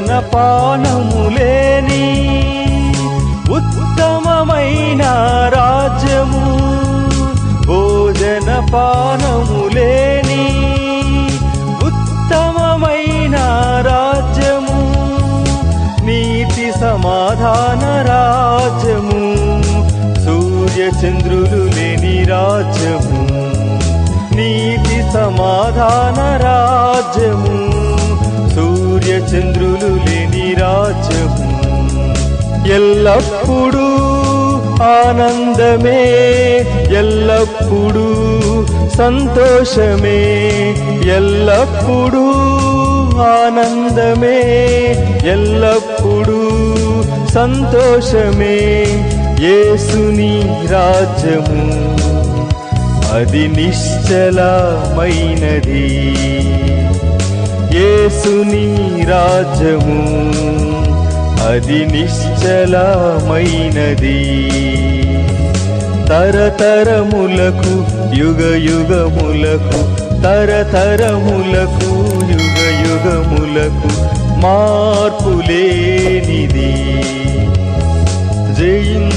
భోజన పానములేని ఉత్తమమైన రాజ్యము, భోజన పానములేని ఉత్తమమైన రాజ్యము, నీతి సమాధాన రాజ్యము, సూర్య చంద్రులు లేని రాజ్యము, నీతి సమాధాన రాజ్యము, సూర్య చంద్రులు లేని రాజ్యము. ఎల్లప్పుడూ ఆనందమే, ఎల్లప్పుడూ సంతోషమే, ఎల్లప్పుడూ ఆనందమే, ఎల్లప్పుడూ సంతోషమే. యేసుని రాజ్యము అది నిశ్చలమైనది, యేసుని రాజ్యము అది నిశ్చలమైనది. తరతరములకు యుగ యుగములకు, తరతరములకు యుగ యుగములకు మార్పులేనిది.